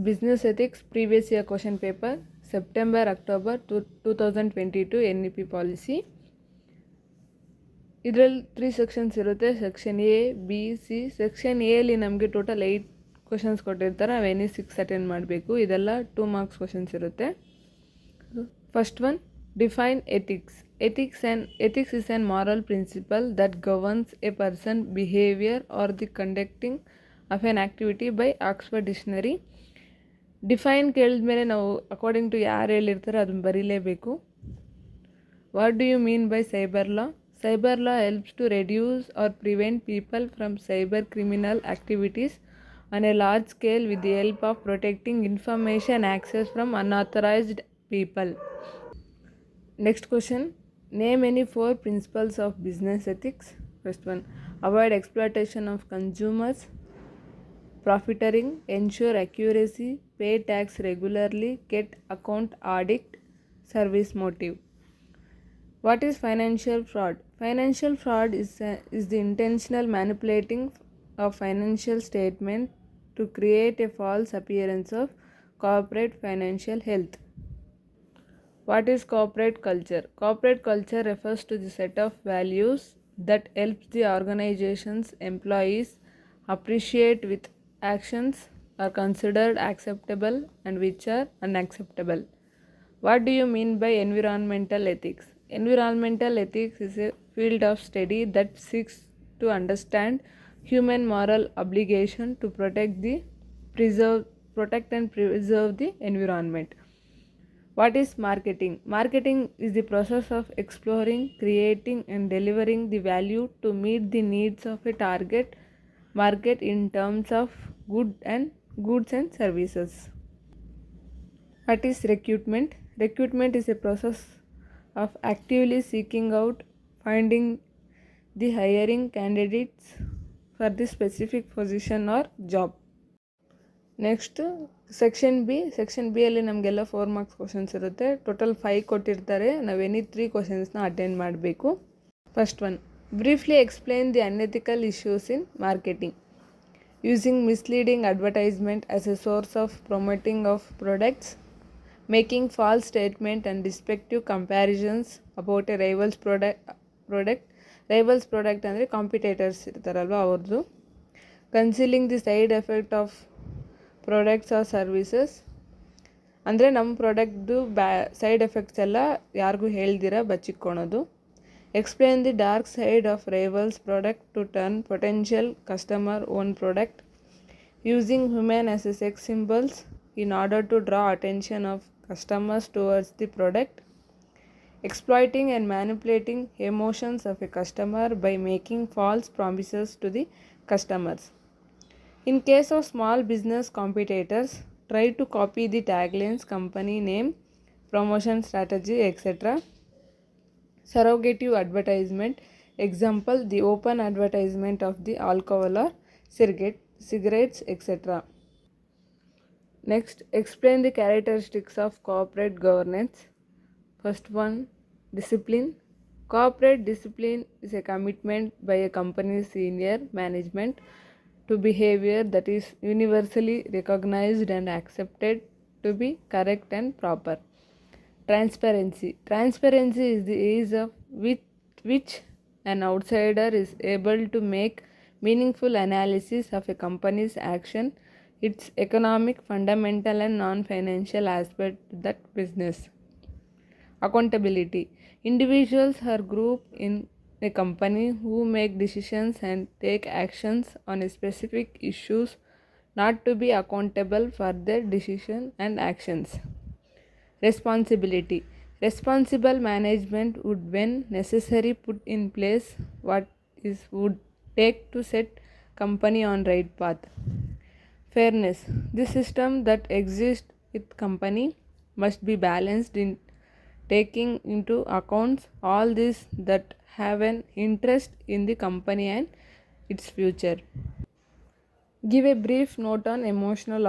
Business Ethics Previous Year Question Paper September-October 2022 NEP Policy. ಇದರಲ್ಲಿ 3 sections ಇರುತ್ತೆ. Section A B C. Section ಎಲ್ಲಿ ನಮಗೆ total 8 questions ಕೊಟ್ಟಿರ್ತಾರೆ. ನಾವು ಎನಿ 6 ಅಟೆಂಡ್ ಮಾಡಬೇಕು. ಇದೆಲ್ಲ 2 ಮಾರ್ಕ್ಸ್ ಕ್ವಶನ್ಸ್ ಇರುತ್ತೆ. First one, define ethics. Ethics is an moral principle that governs a person's behavior or the conducting of an activity by Oxford Dictionary. Define ಕೇಳಿದ್ಮೇಲೆ ನಾವು according to ಯಾರು ಹೇಳಿರ್ತಾರೆ ಅದನ್ನು ಬರೀಲೇಬೇಕು. What do you mean by cyber law? Cyber law helps to reduce or prevent people from cyber criminal activities on a large scale with the help of protecting information access from unauthorized people. Next question, name any 4 principles of business ethics. First one, avoid exploitation of consumers, profiteering, ensure accuracy, pay tax regularly, get account audit, service motive. What is financial fraud? Financial fraud is the intentional manipulating of financial statement to create a false appearance of corporate financial health. What is corporate culture? Corporate culture refers to the set of values that helps the organization's employees appreciate with actions are considered acceptable and which are unacceptable. What do you mean by environmental ethics? Environmental ethics is a field of study that seeks to understand human moral obligation to protect and preserve the environment. What is marketing? Marketing is the process of exploring, creating and delivering the value to meet the needs of a target market in terms of goods and services. What is recruitment? Recruitment is a process of actively seeking out, finding the hiring candidates for the specific position or job. Next section B ಅಲ್ಲಿ ನಮಗೆಲ್ಲ 4 marks questions ಇರುತ್ತೆ. Total 5 ಕೊಟ್ಟಿರ್ತಾರೆ. ನಾವು any 3 ಕ್ವಶನ್ಸ್ನ attend ಮಾಡಬೇಕು. First one, briefly explain the unethical issues in marketing. Using misleading advertisement as A source of promoting of products, making false statement and deceptive comparisons about a rival's product ಅಂದರೆ competitors ಇರ್ತಾರಲ್ವ ಅವ್ರದ್ದು. Concealing the side effect of products or services ಅಂದರೆ ನಮ್ಮ ಪ್ರಾಡಕ್ಟ್ದು side effects ಎಲ್ಲ ಯಾರಿಗೂ ಹೇಳ್ದಿರ ಬಚ್ಚಿಕ್ಕೊಳೋದು. Explain the dark side of rival's product to turn potential customer own product. Using human as a sex symbols in order to draw attention of customers towards the product. Exploiting and manipulating emotions of a customer by making false promises to the customers. In case of small business competitors, try to copy the taglines, company name, promotion strategy, etc. Surrogative advertisement. Example, the open advertisement of the alcohol or cigarettes, etc. Next, explain the characteristics of corporate governance. First one, discipline. Corporate discipline is a commitment by a company's senior management to behavior that is universally recognized and accepted to be correct and proper. Transparency. Transparency is the ease of with which an outsider is able to make meaningful analysis of a company's action, its economic, fundamental and non-financial aspect of that business. Accountability. Individuals are grouped in a company who make decisions and take actions on a specific issues not to be accountable for their decision and actions. Responsibility. Responsible management would when necessary put in place what is would take to set company on right path. Fairness. The system that exists with company must be balanced in taking into account all these that have an interest in the company and its future. Give a brief note on emotional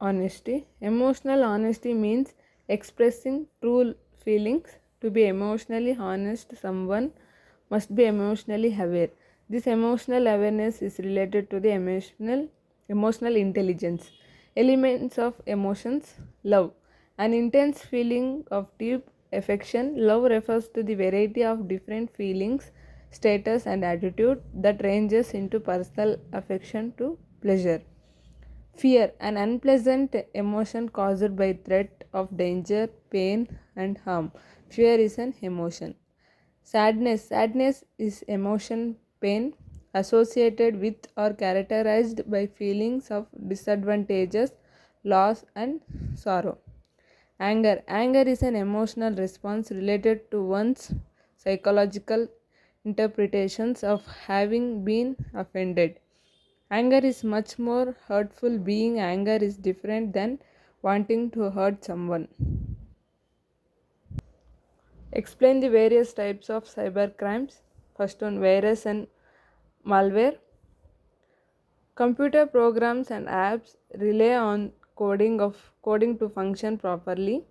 honesty. Emotional honesty means expressing true feelings. To be emotionally honest, someone must be emotionally aware. This emotional awareness is related to the emotional intelligence. Elements of emotions. Love. An intense feeling of deep affection. Love refers to the variety of different feelings, status, and attitude that ranges into personal affection to pleasure. Fear, an unpleasant emotion caused by threat of danger, pain, and harm. Fear is an emotion. Sadness, sadness is emotion, pain associated with or characterized by feelings of disadvantages, loss, and sorrow. Anger, anger is an emotional response related to one's psychological interpretations of having been offended. Anger is much more hurtful. Being anger is different than wanting to hurt someone. Explain the various types of cyber crimes. First one, virus and malware. Computer programs and apps rely on coding to function properly.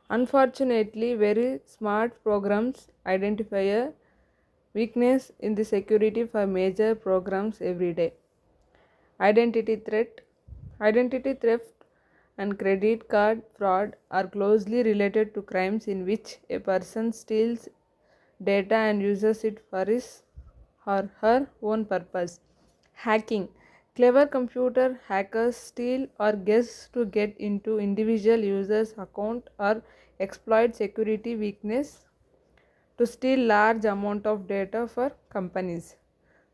Unfortunately, very smart programs identify a weakness in the security for major programs every day. Identity threat. Identity theft and credit card fraud are closely related to crimes in which a person steals data and uses it for his or her own purpose. Hacking. Clever computer hackers steal or guess to get into individual users' account or exploit security weakness to steal large amount of data for companies.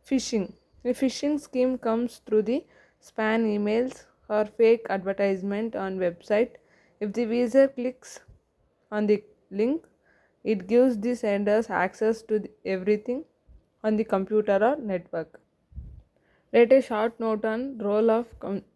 Phishing. A phishing scheme comes through the spam emails or fake advertisement on website. If the user clicks on the link, it gives the senders access to everything on the computer or network. Write a short note on role of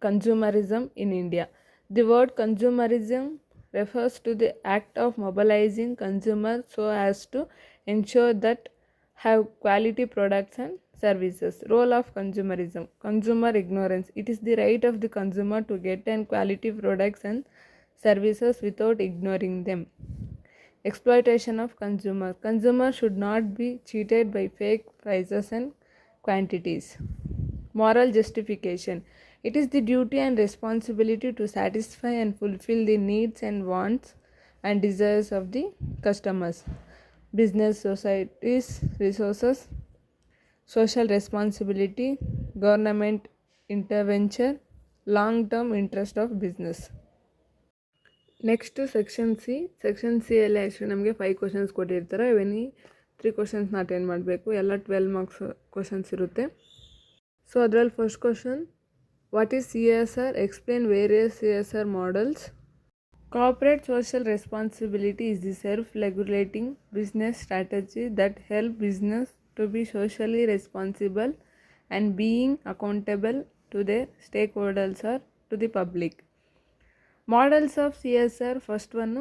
consumerism in India. The word consumerism refers to the act of mobilizing consumers so as to ensure that have quality products and services. Role of consumerism. Consumer ignorance. It is the right of the consumer to get and quality products and services without ignoring them. Exploitation of consumer. Consumer should not be cheated by fake prices and quantities. Moral justification. It is the duty and responsibility to satisfy and fulfill the needs and wants and desires of the customers. Business, societies, resources, social responsibility, government intervention, long term interest of business. Next section C ಅಲ್ಲಿ actually ನಮಗೆ 5 questions ಕೊಟ್ಟಿರ್ತಾರೆ. ಇವೆನಿ 3 ಕ್ವಶನ್ಸ್ನ attend ಮಾಡಬೇಕು. ಎಲ್ಲ 12 marks questions ಇರುತ್ತೆ. So ಅದರಲ್ಲಿ first question, what is CSR? Explain various CSR models. Corporate social responsibility is the self-regulating business strategy that help business to be socially responsible and being accountable to their stakeholders or to the public. Models of CSR. First one,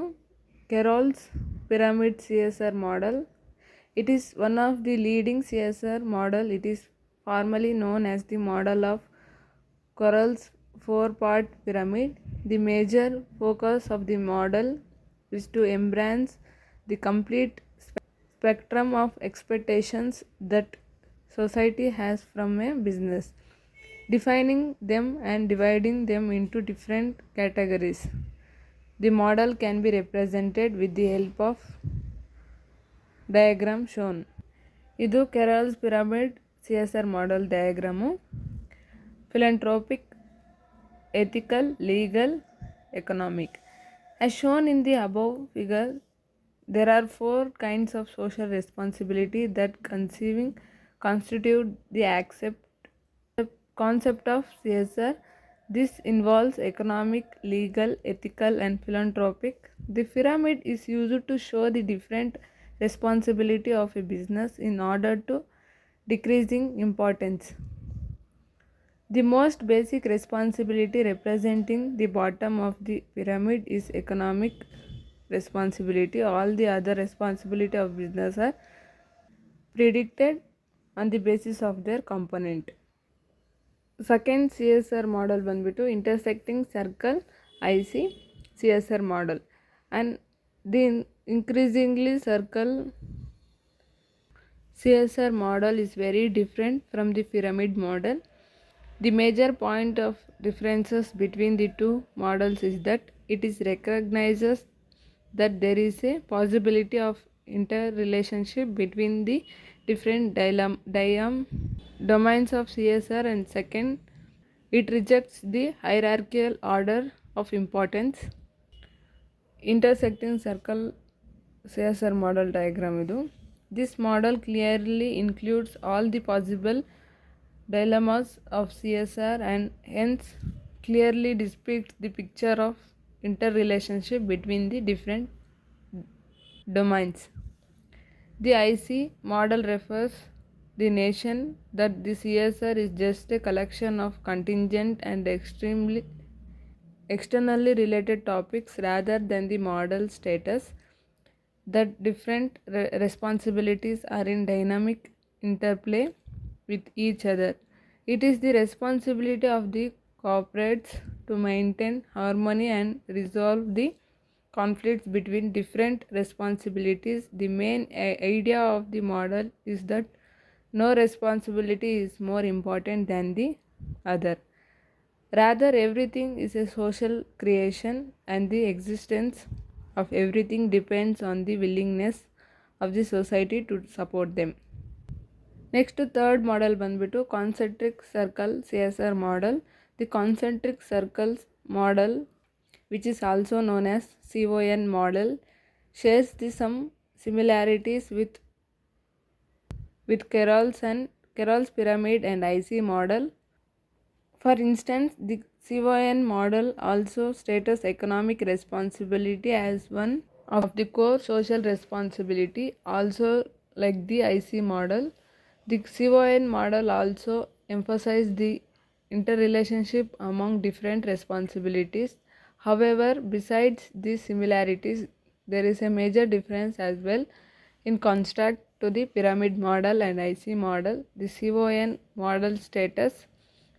Carroll's pyramid CSR model. It is one of the leading CSR model. It is formally known as the model of Carroll's 4-part pyramid. The major focus of the model is to embrace the complete spectrum of expectations that society has from a business, defining them and dividing them into different categories. The model can be represented with the help of diagram shown. ಇದು ಕೆರಾಲ್ಸ್ pyramid CSR model diagram. Philanthropic, ethical, legal, economic. As shown in the above figure, there are 4 kinds of social responsibility that constitute the concept of CSR. This involves economic, legal, ethical, and philanthropic. The pyramid is used to show the different responsibility of a business in order to decreasing importance. The most basic responsibility representing the bottom of the pyramid is economic responsibility. All the other responsibility of business are predicted on the basis of their component. Second CSR model ಬಂದ್ಬಿಟ್ಟು intersecting circle IC CSR model, and the increasingly circle CSR model is very different from the pyramid model. The major point of differences between the two models is that it is recognizes that there is a possibility of interrelationship between the different domains of CSR, and second, it rejects the hierarchical order of importance. Intersecting circle CSR model diagram idu. This model clearly includes all the possible dilemmas of CSR and hence clearly depicts the picture of interrelationship between the different domains. The IC model refers the nation that the CSR is just a collection of contingent and externally related topics rather than the model status that different responsibilities are in dynamic interplay with each other. It is the responsibility of the corporates to maintain harmony and resolve the conflicts between different responsibilities. The main idea of the model is that no responsibility is more important than the other. Rather, everything is a social creation, and the existence of everything depends on the willingness of the society to support them. Next, third model ಬಂದ್ಬಿಟ್ಟು concentric circle CSR model. The concentric circles model, which is also known as CON model, shares some similarities with Carroll's pyramid and IC model. For instance, the CON model also states economic responsibility as one of the core social responsibility, also like the IC model. The CON model also emphasizes the interrelationship among different responsibilities. However, besides these similarities, there is a major difference as well in construct to the pyramid model and IC model. The CON model status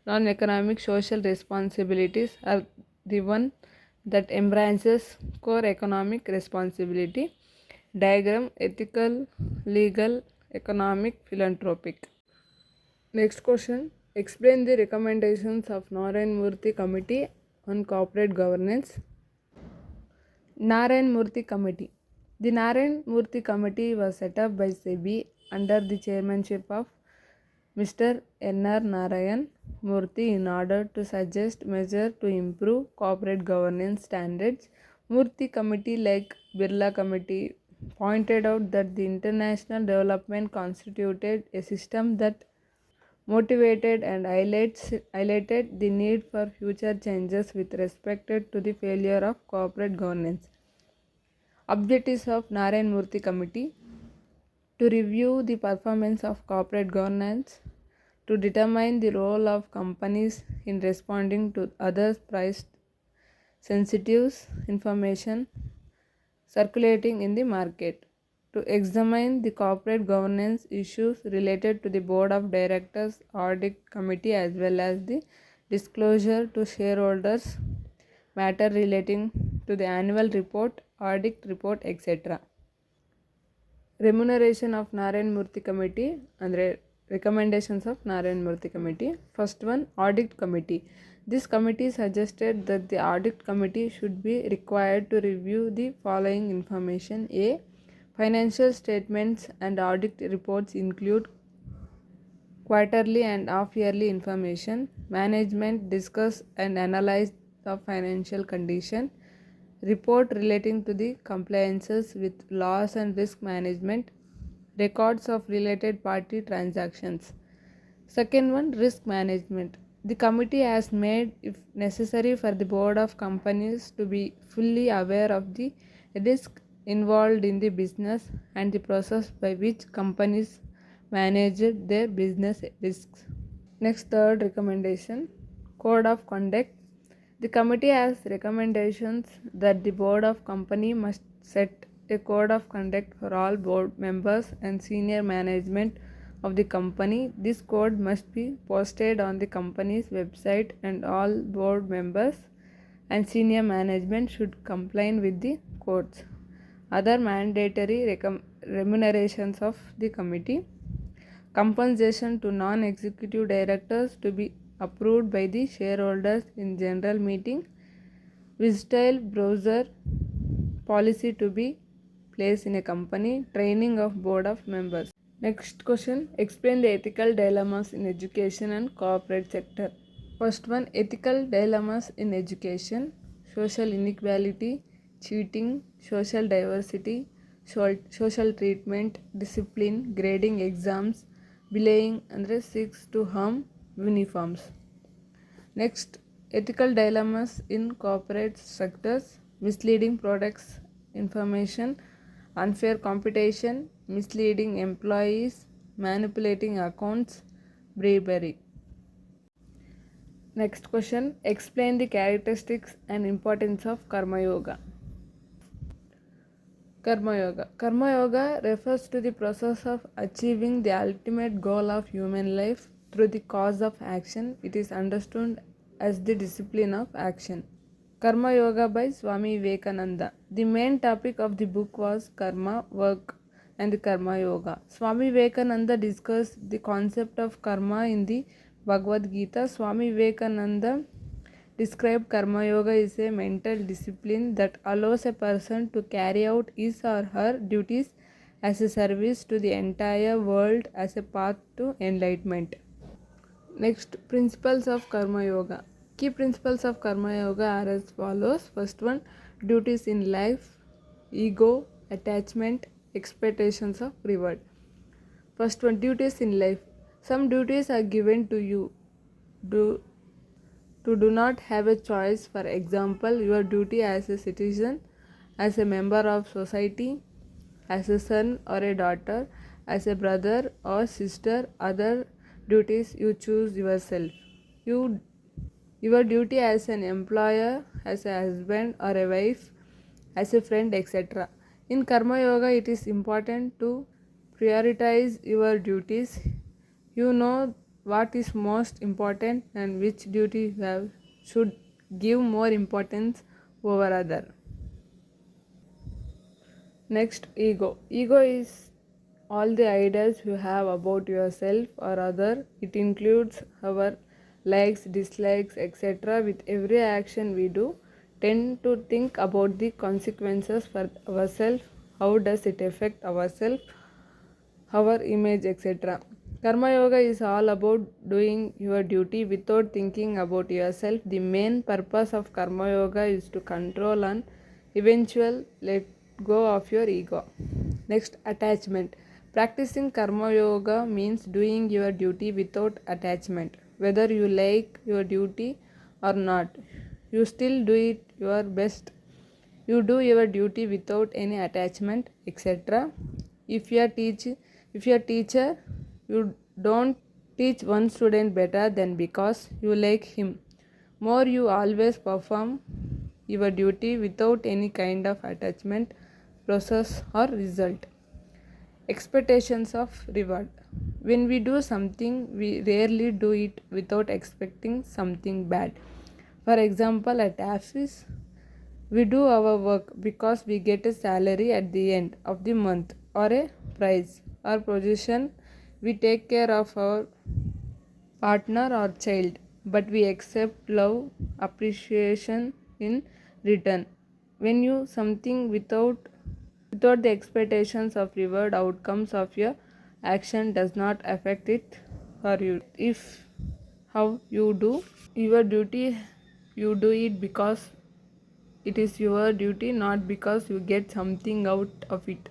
non-economic social responsibilities are the one that embraces core economic responsibility. Diagram: ethical, legal, economic, philanthropic. Next question: explain the recommendations of Narayan Murthy Committee on Corporate Governance. Narayan Murthy Committee. The Narayan Murthy Committee was set up by SEBI under the chairmanship of Mr. N.R. Narayan Murthy in order to suggest measures to improve corporate governance standards. Murthy Committee, like Birla Committee, pointed out that the international development constituted a system that motivated and highlighted the need for future changes with respect to the failure of corporate governance. Objectives of Narayan Murthy Committee: to review the performance of corporate governance, to determine the role of companies in responding to others' price sensitive information circulating in the market, to examine the corporate governance issues related to the board of directors, audit committee, as well as the disclosure to shareholders matter relating to the annual report, audit report, etc. Remuneration of Narayan Murthy Committee andre recommendations of Narayan Murthy Committee. First one, audit committee. This committee suggested that the audit committee should be required to review the following information. A. Financial statements and audit reports include quarterly and half-yearly information. Management discuss and analyze the financial condition. Report relating to the compliances with laws and risk management. Records of related party transactions. Second one, risk management. The committee has made it necessary for the board of companies to be fully aware of the risk involved in the business and the process by which companies manage their business risks. Next, third recommendation, code of conduct. The committee has recommendations that the board of company must set a code of conduct for all board members and senior management of the company. This code must be posted on the company's website, and all board members and senior management should comply with the codes. Other mandatory remunerations of the committee: compensation to non-executive directors to be approved by the shareholders in general meeting. Visitile browser policy to be placed in a company. Training of board of members. Next question, explain the ethical dilemmas in education and corporate sector. First one, ethical dilemmas in education: social inequality, cheating, social diversity, social treatment, discipline, grading exams, bullying, and seeks to harm uniforms. Next, ethical dilemmas in corporate sectors: misleading products information, unfair competition, misleading employees, manipulating accounts, bribery. Next question, explain the characteristics and importance of Karma Yoga. Karma Yoga. Karma Yoga refers to the process of achieving the ultimate goal of human life through the cause of action. It is understood as the discipline of action. Karma Yoga by Swami Vivekananda. The main topic of the book was karma, work, and the Karma Yoga. Swami Vivekananda discussed the concept of karma in the Bhagavad Gita. Swami Vivekananda described Karma Yoga is a mental discipline that allows a person to carry out his or her duties as a service to the entire world as a path to enlightenment. Next, principles of Karma Yoga. Key principles of Karma Yoga are as follows. First one, duties in life, ego, attachment, expectations of reward. First one, duties in life. Some duties are given to you. Do not have a choice. For example, your duty as a citizen, as a member of society, as a son or a daughter, as a brother or sister. Other duties you choose yourself. Your duty as an employer, as a husband or a wife, as a friend, etc. In Karma Yoga, it is important to prioritize your duties. You know what is most important and which duty you have should give more importance over other. Next, ego. Ego is all the ideas you have about yourself or other. It includes our likes, dislikes, etc. With every action we do, tend to think about the consequences for ourselves. How does it affect ourselves, our image, etc. Karma Yoga is all about doing your duty without thinking about yourself. The main purpose of Karma Yoga is to control and eventually let go of your ego. Next, attachment. Practicing Karma Yoga means doing your duty without attachment. Whether you like your duty or not, you still do it your best. You do your duty without any attachment, etc. If you are teacher, you don't teach one student better than because you like him. More, you always perform your duty without any kind of attachment, process or result. Expectations of reward. When we do something, we rarely do it without expecting something bad. For example, at office, we do our work because we get a salary at the end of the month or a prize or position. We take care of our partner or child, but we accept love, appreciation in return. When you something without the expectations of reward, outcomes of your action does not affect it for you. If how you do your duty, you do it because it is your duty, not because you get something out of it.